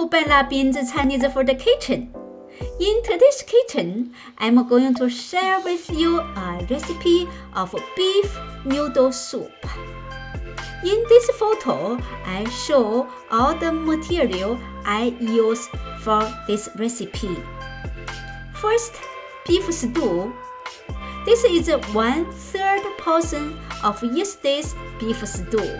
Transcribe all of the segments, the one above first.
Bellabin Chinese Food kitchen. In today's kitchen, I'm going to share with you a recipe of beef noodle soup. In this photo, I show all the material I use for this recipe. First, beef stew. This is 1/3 portion of yesterday's beef stew.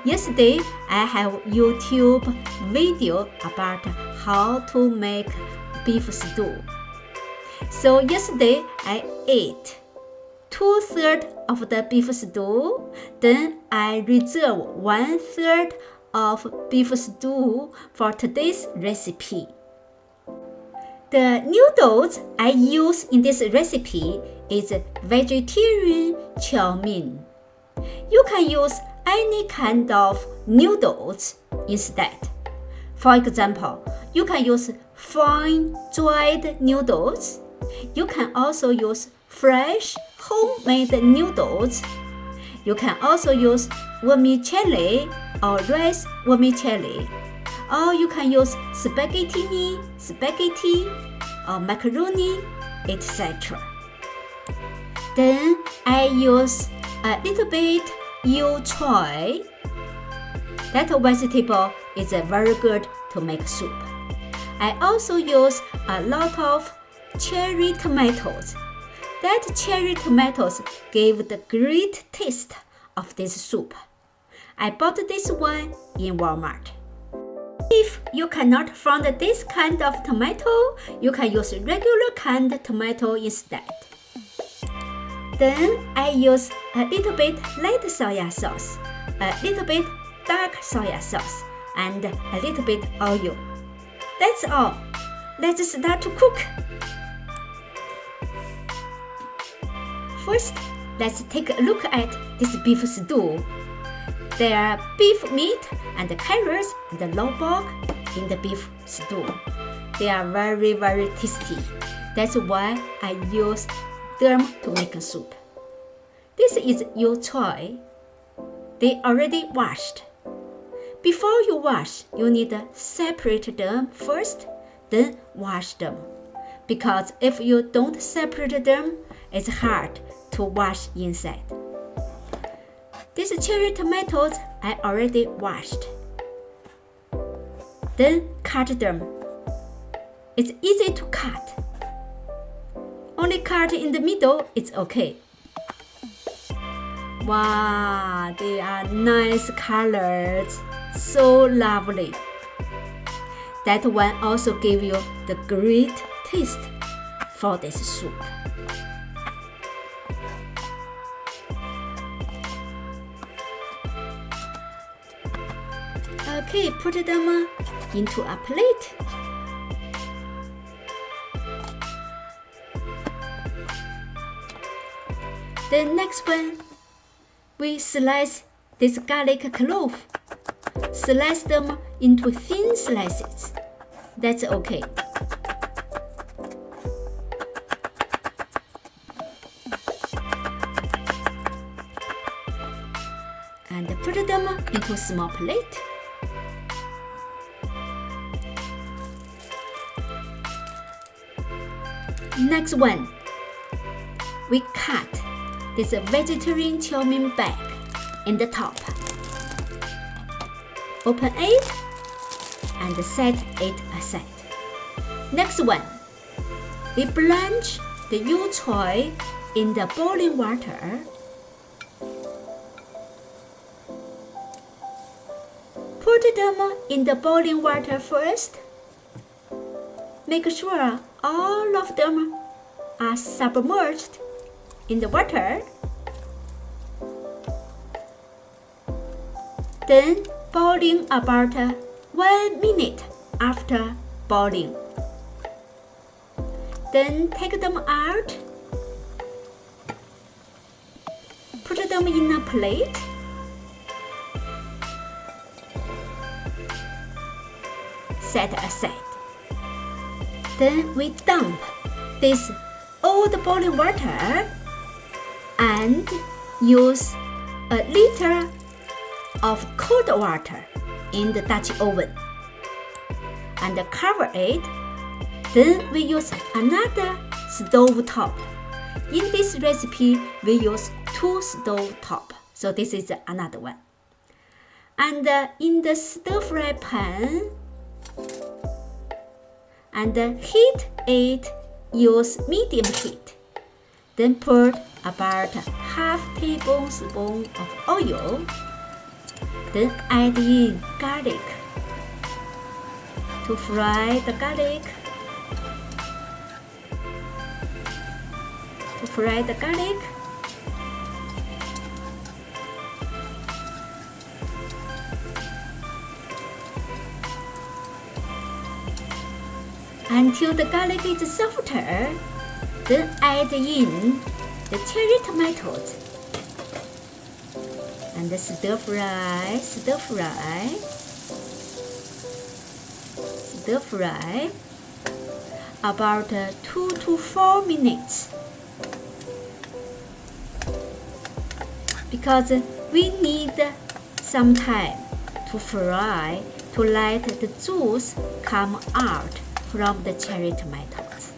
Yesterday, I have YouTube video about how to make beef stew. So yesterday, I ate 2/3 of the beef stew. Then I reserve 1/3 of beef stew for today's recipe. The noodles I use in this recipe is vegetarian chow mein. You can use any kind of noodles instead. For example, you can use fine dried noodles. You can also use fresh homemade noodles. You can also use vermicelli or rice vermicelli. Or you can use spaghetti or macaroni, etc. Then I use a little bit Choy. That vegetable is very good to make soup. I also use a lot of cherry tomatoes. That cherry tomatoes gave the great taste of this soup. I bought this one in Walmart. If you cannot find this kind of tomato, you can use regular canned tomato instead. Then I use a little bit light soy sauce, a little bit dark soy sauce, and a little bit oil. That's all. Let's start to cook. First, let's take a look at this beef stew. There are beef meat and carrots and lobok in the beef stew. They are very, very tasty. That's why I use them to make a soup. This is Choy. They already washed. Before you wash, you need to separate them first, then wash them. Because if you don't separate them, it's hard to wash inside. These cherry tomatoes I already washed. Then cut them. It's easy to cut. Only cut in the middle, it's okay. Wow, they are nice colors. So lovely. That one also gives you the great taste for this soup. Okay, put them into a plate. The next one, we slice this garlic clove. Slice them into thin slices. That's okay. And put them into a small plate. Next one, we cut this vegetarian chow mein bag in the top. Open it and set it aside. Next one, we blanch the Choy in the boiling water. Put them in the boiling water first. Make sure all of them are submerged in the water. Then boiling about 1 minute after boiling. Then take them out. Put them in a plate. Set aside. Then we dump this old boiling water and use a liter of cold water in the Dutch oven. and cover it. Then we use another stove top. In this recipe, we use 2 stove top. So this is another one. And in the stir fry pan, and heat it, use medium heat. Then put about half tablespoon of oil. Then add in garlic. To fry the garlic. Until the garlic is softer, then add in the cherry tomatoes and stir fry about 2 to 4 minutes, because we need some time to fry to let the juice come out from the cherry tomatoes.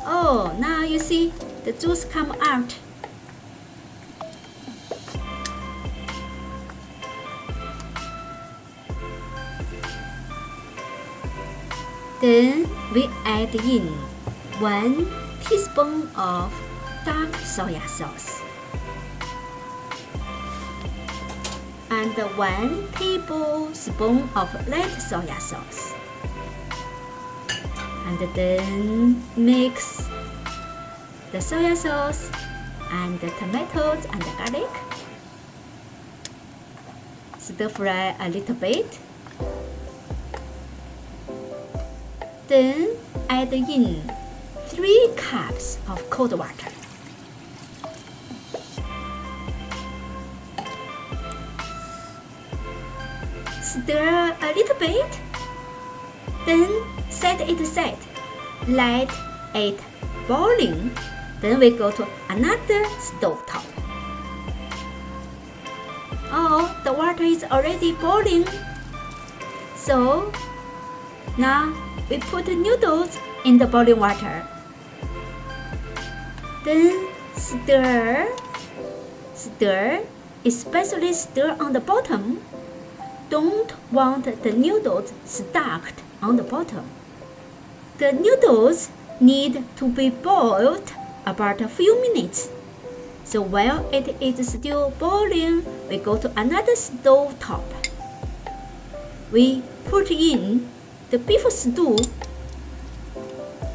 Oh, now you see the juice come out. Then we add in 1 teaspoon of dark soy sauce and 1 tablespoon of light soy sauce. And then mix the soy sauce and the tomatoes and the garlic. Stir fry a little bit. Then add in 3 cups of cold water. Stir a little bit. Then set it aside. Let it boiling. Then we go to another stove top. Oh, the water is already boiling. So now we put the noodles in the boiling water. Then stir, especially stir on the bottom. Don't want the noodles stuck on the bottom. The noodles need to be boiled about a few minutes. So while it is still boiling, we go to another stove top. We put in the beef stew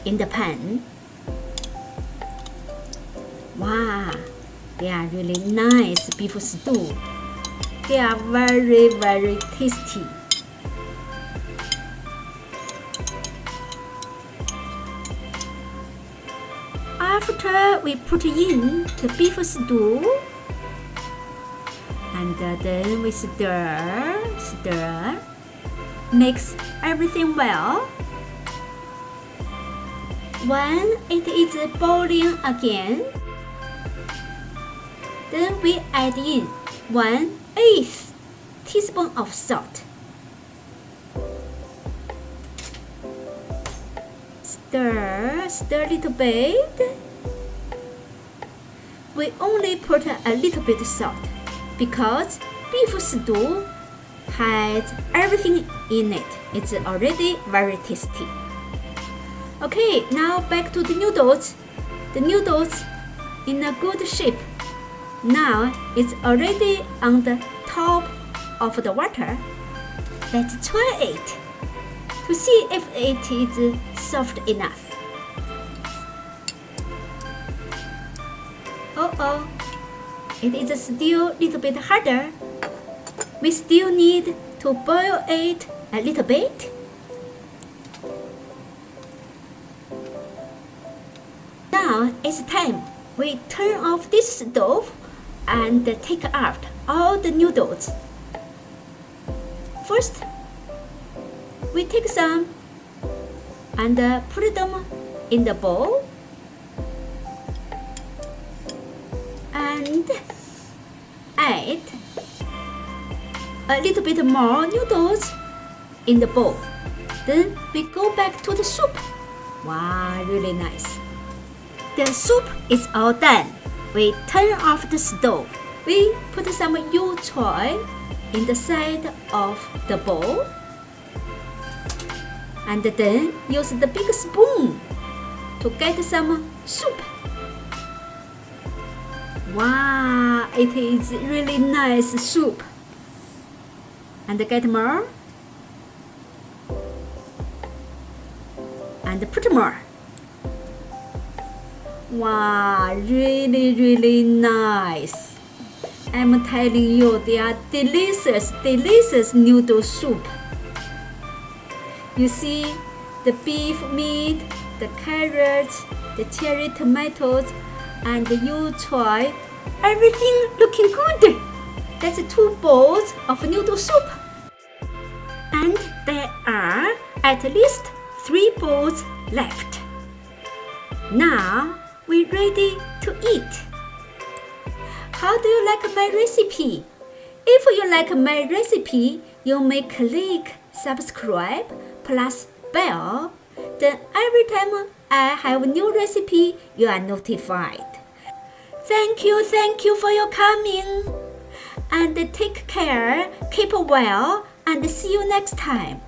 in the pan. Wow, they are really nice beef stew. They are very, very tasty. After we put in the beef stew, and then we stir, mix everything well. When it is boiling again, then we add in 1/8 teaspoon of salt. Stir a little bit. We only put a little bit of salt because beef stew has everything in it. It's already very tasty. Okay, now back to the noodles. The noodles in a good shape. Now it's already on the top of the water. Let's try it to see if it is soft enough. Oh, it is still a little bit harder. We still need to boil it a little bit. Now it's time we turn off this stove and take out all the noodles. First, we take some and put them in the bowl and add a little bit more noodles in the bowl. Then we go back to the soup. Wow, really nice. The soup is all done. We turn off the stove. We put some Choy in the side of the bowl. And then use the big spoon to get some soup. Wow, it is really nice soup. And get more. And put more. Wow, really nice. I'm telling you, they are delicious noodle soup. You see the beef meat, the carrots, the cherry tomatoes, and the Choy. Everything looking good. That's 2 bowls of noodle soup. And there are at least 3 bowls left. Now we're ready to eat. How do you like my recipe? If you like my recipe, you may click subscribe plus bell. Then every time I have a new recipe, you are notified. Thank you for your coming. And take care, keep well, and see you next time.